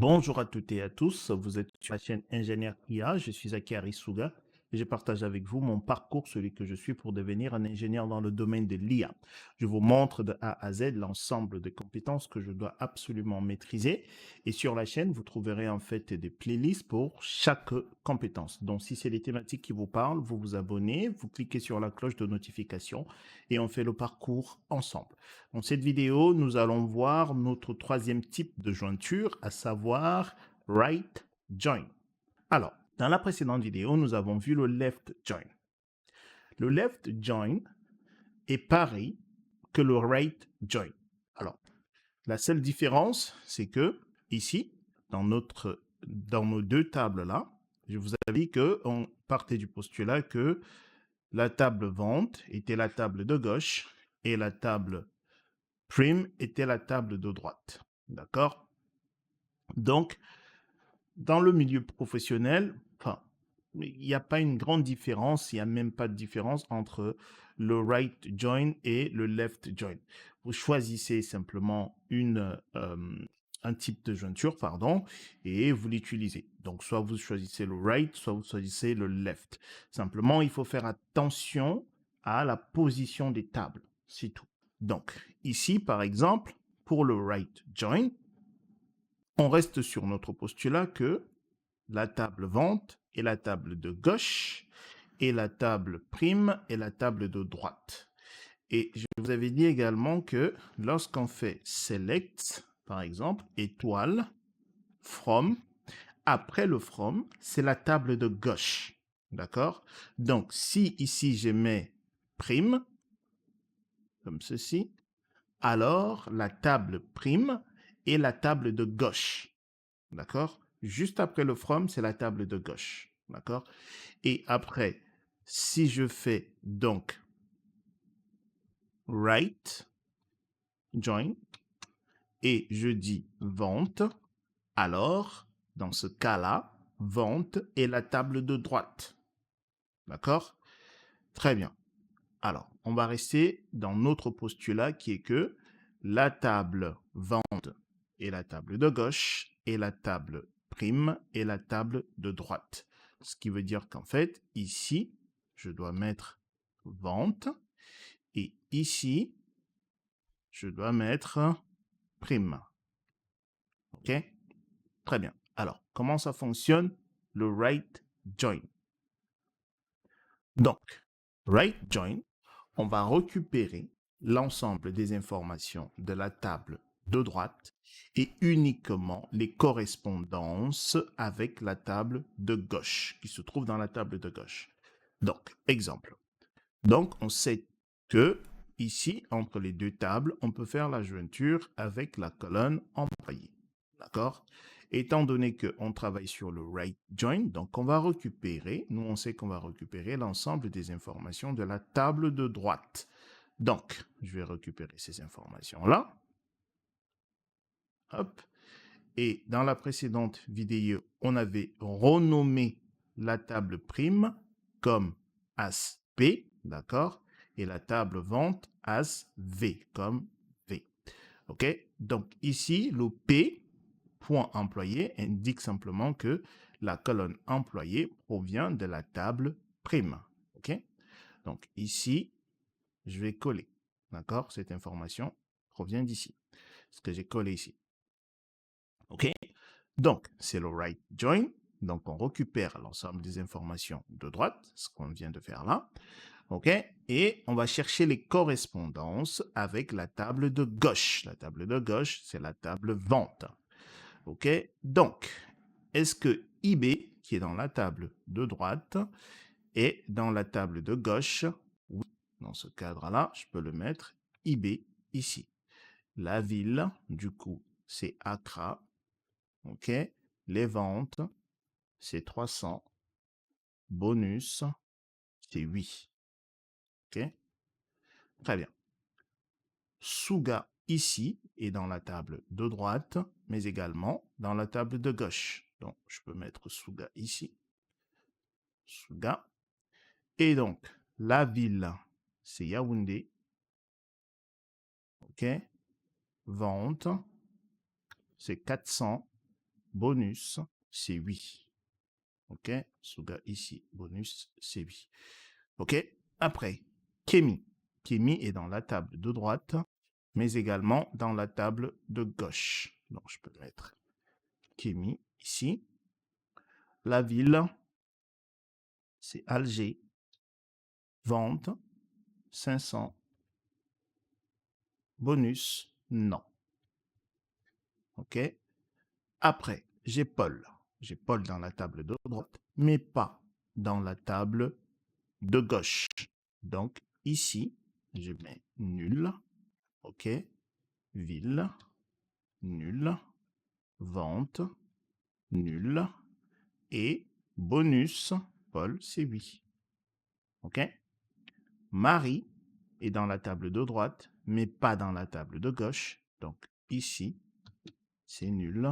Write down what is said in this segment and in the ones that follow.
Bonjour à toutes et à tous, vous êtes sur la chaîne Ingénieur IA, je suis Akari Suga et je partage avec vous mon parcours, celui que je suis pour devenir un ingénieur dans le domaine de l'IA. Je vous montre de A à Z l'ensemble des compétences que je dois absolument maîtriser et sur la chaîne, vous trouverez en fait des playlists pour chaque compétence. Donc si c'est les thématiques qui vous parlent, vous vous abonnez, vous cliquez sur la cloche de notification et on fait le parcours ensemble. Dans cette vidéo, nous allons voir notre troisième type de jointure, à savoir right join. Alors, dans la précédente vidéo, nous avons vu le left join. Le left join est pareil que le right join. Alors, la seule différence, c'est que ici, dans nos deux tables-là, je vous avais dit qu'on partait du postulat que la table vente était la table de gauche et la table prime était la table de droite. D'accord? Donc, dans le milieu professionnel, enfin, il n'y a pas une grande différence, il n'y a même pas de différence entre le right join et le left join. Vous choisissez simplement un type de jointure, pardon, et vous l'utilisez. Donc, soit vous choisissez le right, soit vous choisissez le left. Simplement, il faut faire attention à la position des tables, c'est tout. Donc, ici, par exemple, pour le right join, on reste sur notre postulat que la table vente est la table de gauche et la table prime est la table de droite. Et je vous avais dit également que lorsqu'on fait select, par exemple, étoile, from, après le from, c'est la table de gauche. D'accord? Donc, si ici je mets prime, comme ceci, alors la table prime est la table de gauche. D'accord? Juste après le from, c'est la table de gauche. D'accord? Et après, si je fais donc right join et je dis vente, alors dans ce cas-là, vente est la table de droite. D'accord? Très bien. Alors, on va rester dans notre postulat qui est que la table vente est la table de gauche et la table prime est la table de droite. Ce qui veut dire qu'en fait, ici, je dois mettre vente et ici, je dois mettre prime. OK? Très bien. Alors, comment ça fonctionne le right join? Donc, right join, on va récupérer l'ensemble des informations de la table de droite et uniquement les correspondances avec la table de gauche qui se trouve dans la table de gauche. Donc, exemple. Donc, on sait que ici, entre les deux tables, on peut faire la jointure avec la colonne employée. D'accord? Étant donné qu'on travaille sur le right join, donc on va récupérer, nous on sait qu'on va récupérer l'ensemble des informations de la table de droite. Donc, je vais récupérer ces informations-là. Hop. Et dans la précédente vidéo, on avait renommé la table prime comme as P, d'accord? Et la table vente as V, comme V. OK? Donc ici, le P, point employé, indique simplement que la colonne employée provient de la table prime. OK? Donc ici, je vais coller. D'accord? Cette information provient d'ici. Ce que j'ai collé ici. OK? Donc, c'est le right join. Donc, on récupère l'ensemble des informations de droite, ce qu'on vient de faire là. OK? Et on va chercher les correspondances avec la table de gauche. La table de gauche, c'est la table vente. OK? Donc, est-ce que IB, qui est dans la table de droite, est dans la table de gauche? Oui. Dans ce cadre-là, je peux le mettre IB ici. La ville, du coup, c'est Accra. OK? Les ventes, c'est 300. Bonus, c'est 8. OK? Très bien. Suga ici est dans la table de droite, mais également dans la table de gauche. Donc, je peux mettre Suga ici. Suga. Et donc, la ville, c'est Yaoundé. OK? Vente, c'est 400. bonus, c'est 8. OK? Suga ici, bonus, c'est 8. OK? Après, Kemi. Kemi est dans la table de droite, mais également dans la table de gauche. Donc, je peux mettre Kemi ici. La ville, c'est Alger. Vente, 500. Bonus, non. OK? Après, j'ai Paul. J'ai Paul dans la table de droite, mais pas dans la table de gauche. Donc, ici, je mets nul. OK? Ville, nul. Vente, nul. Et bonus, Paul, c'est 8. OK? Marie est dans la table de droite, mais pas dans la table de gauche. Donc, ici, c'est nul.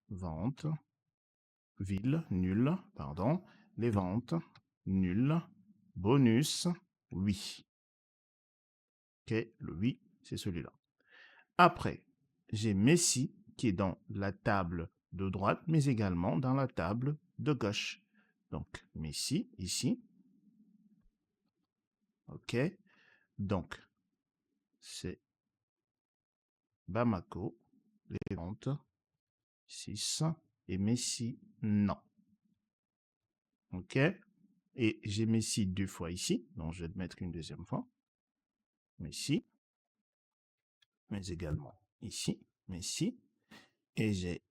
Vente, ville, nul, pardon. Les ventes, nul. Bonus, 8. OK, le 8, c'est celui-là. Après, j'ai Messi qui est dans la table de droite, mais également dans la table de gauche. Donc, Messi, ici. OK. Donc, c'est Bamako, les ventes, 6. Et Messi, non. OK. Et j'ai Messi 2 fois ici, donc je vais le mettre une deuxième fois. Messi. Mais également ici, Messi. Et j'ai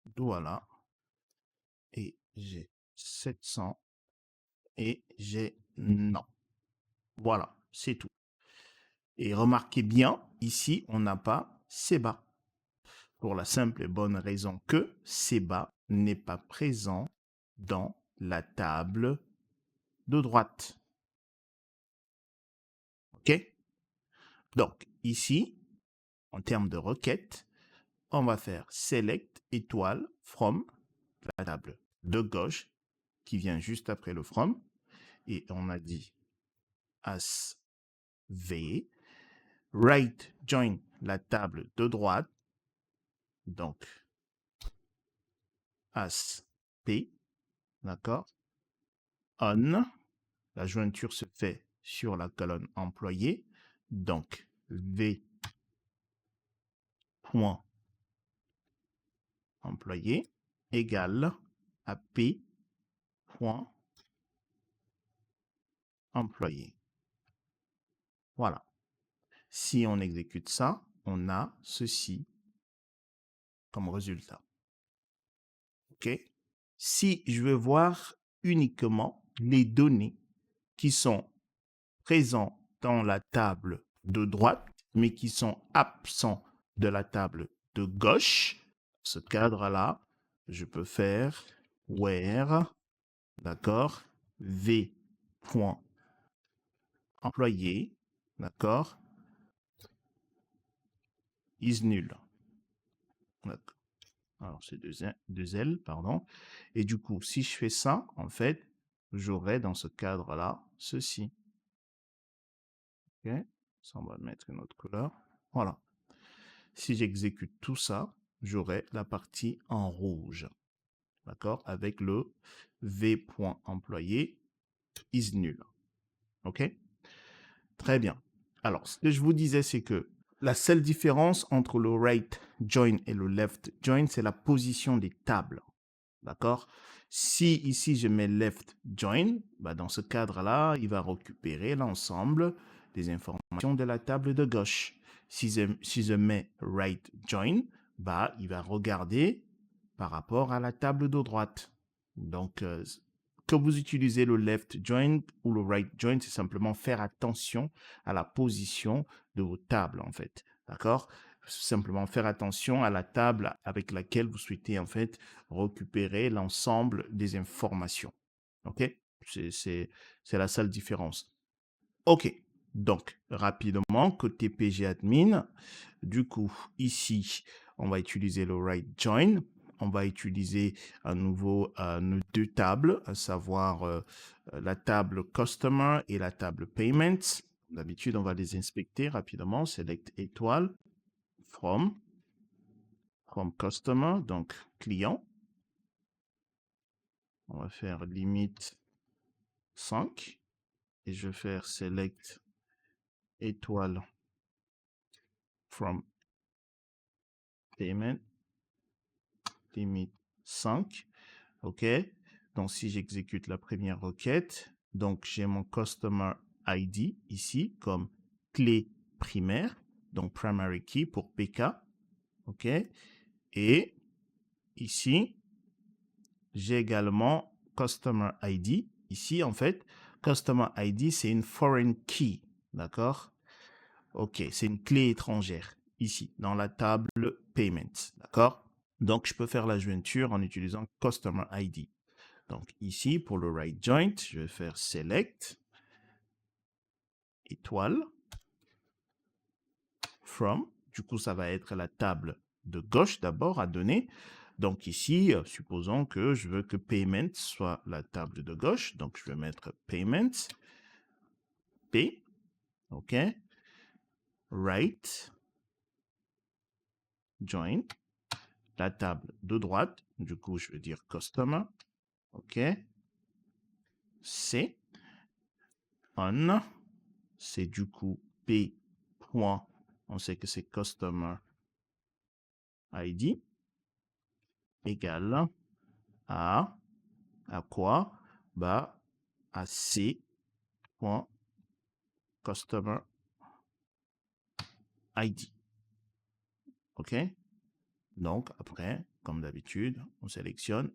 Douala. Et j'ai 700. Et j'ai non. Voilà, c'est tout. Et remarquez bien, ici, on n'a pas Seba. Pour la simple et bonne raison que Seba n'est pas présent dans la table de droite. OK? Donc, ici, en termes de requête, on va faire select étoile from la table de gauche qui vient juste après le from. Et on a dit as V. Right join la table de droite. Donc, as P. D'accord? On. La jointure se fait sur la colonne employé. Donc, V. Point employé égale à P. Point employé. Voilà. Si on exécute ça, on a ceci comme résultat. OK? Si je veux voir uniquement les données qui sont présentes dans la table de droite, mais qui sont absents de la table de gauche, ce cadre-là, je peux faire where, d'accord, v. Employé, d'accord, is nul. Alors, c'est deux L, pardon. Et du coup, si je fais ça, en fait, j'aurai dans ce cadre-là ceci. OK? Ça, on va mettre une autre couleur. Voilà. Si j'exécute tout ça, j'aurai la partie en rouge. D'accord? Avec le v.employé is nul. OK? Très bien. Alors, ce que je vous disais, c'est que la seule différence entre le right join et le left join, c'est la position des tables. D'accord? Si ici je mets left join, bah dans ce cadre-là, il va récupérer l'ensemble des informations de la table de gauche. Si je mets right join, bah il va regarder par rapport à la table de droite. Donc, que vous utilisez le left join ou le right join, c'est simplement faire attention à la position de vos tables, en fait. D'accord? Simplement faire attention à la table avec laquelle vous souhaitez, en fait, récupérer l'ensemble des informations. OK? C'est la seule différence. OK. Donc, rapidement, côté PG Admin, du coup, ici, on va utiliser le right join. On va utiliser à nouveau nos deux tables, à savoir la table Customer et la table Payments. D'habitude, on va les inspecter rapidement. Select étoile, from, from customer, donc client. On va faire limite 5 et je vais faire select étoile from payment, limite 5. OK. Donc, si j'exécute la première requête, donc j'ai mon customer ID ici comme clé primaire, donc primary key pour PK. OK. Et ici, j'ai également customer ID. Ici, en fait, customer ID, c'est une foreign key. D'accord? OK, c'est une clé étrangère ici, dans la table payments. D'accord? Donc, je peux faire la jointure en utilisant customer ID. Donc, ici, pour le right joint, je vais faire select étoile from. Du coup, ça va être la table de gauche d'abord à donner. Donc ici, supposons que je veux que payment soit la table de gauche. Donc, je vais mettre payment, P, OK, right, join, la table de droite. Du coup, je vais dire customer, OK, C, on, c'est du coup P, point, on sait que c'est customer ID, égale à quoi? Bah, à C, point, customer ID. OK? Donc, après, comme d'habitude, on sélectionne,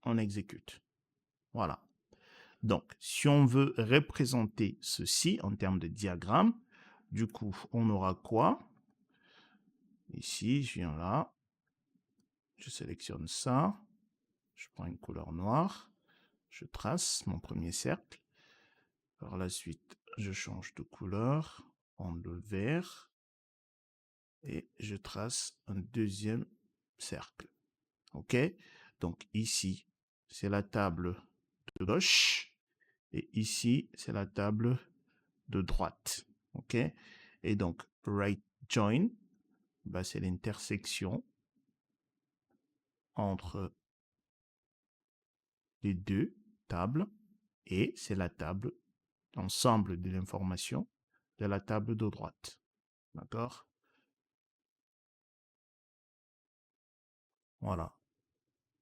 on exécute. Voilà. Donc, si on veut représenter ceci en termes de diagramme, du coup, on aura quoi? Ici, je viens là, je sélectionne ça, je prends une couleur noire, je trace mon premier cercle. Par la suite, je change de couleur en le vert et je trace un deuxième cercle. OK? Donc ici, c'est la table de gauche et ici, c'est la table de droite. OK? Et donc, right join, bah, c'est l'intersection entre les deux tables et c'est la table, l'ensemble de l'information de la table de droite. D'accord? Voilà.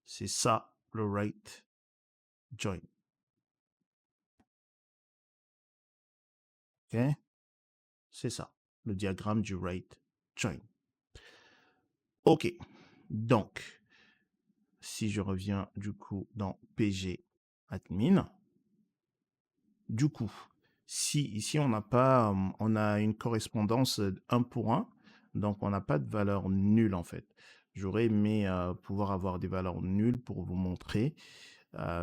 C'est ça, le right join. OK? C'est ça, le diagramme du right join. OK. Donc, si je reviens du coup dans PG admin, du coup, si ici on n'a pas, on a une correspondance 1 pour 1, donc on n'a pas de valeur nulle en fait. J'aurais aimé pouvoir avoir des valeurs nulles pour vous montrer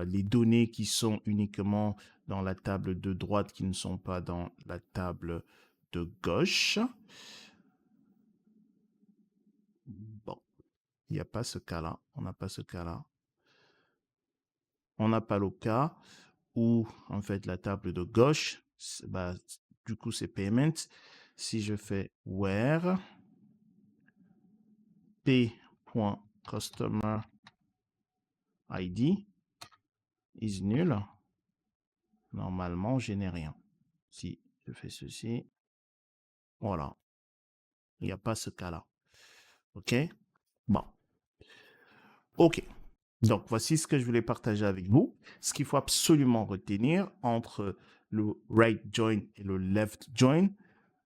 les données qui sont uniquement dans la table de droite qui ne sont pas dans la table de gauche. Bon, il n'y a pas ce cas-là. On n'a pas ce cas-là. On n'a pas le cas où, en fait, la table de gauche, bah, du coup, c'est payment. Si je fais where p.customer ID is nul, normalement, je n'ai rien. Si je fais ceci, voilà. Il n'y a pas ce cas-là. OK? Bon. OK. Donc, voici ce que je voulais partager avec vous. Ce qu'il faut absolument retenir entre le right join et le left join,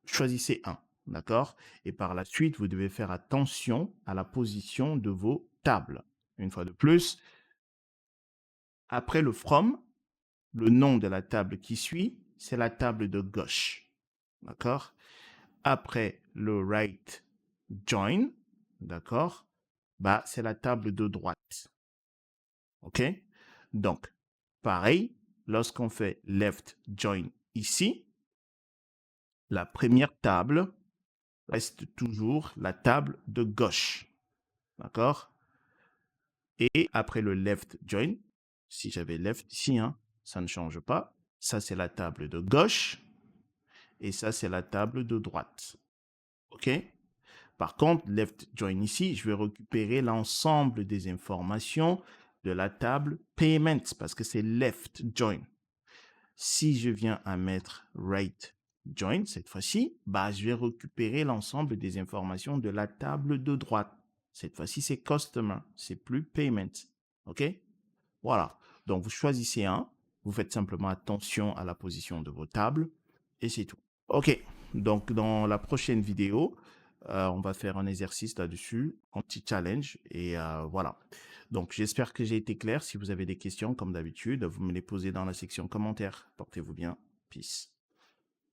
choisissez un. D'accord? Et par la suite, vous devez faire attention à la position de vos tables. Une fois de plus, après le from, le nom de la table qui suit, c'est la table de gauche. D'accord? Après le right join, d'accord? Bah, c'est la table de droite. OK? Donc, pareil, lorsqu'on fait left join ici, la première table reste toujours la table de gauche. D'accord? Et après le left join, si j'avais left ici, hein, ça ne change pas. Ça, c'est la table de gauche. Et ça, c'est la table de droite. OK? Par contre, left join ici, je vais récupérer l'ensemble des informations de la table Payments parce que c'est left join. Si je viens à mettre right join cette fois-ci, bah, je vais récupérer l'ensemble des informations de la table de droite. Cette fois-ci, c'est Customer, c'est plus Payment. OK? Voilà. Donc, vous choisissez un, vous faites simplement attention à la position de vos tables et c'est tout. OK. Donc, dans la prochaine vidéo, on va faire un exercice là-dessus, un petit challenge et voilà. Donc, j'espère que j'ai été clair. Si vous avez des questions, comme d'habitude, vous me les posez dans la section commentaires. Portez-vous bien. Peace.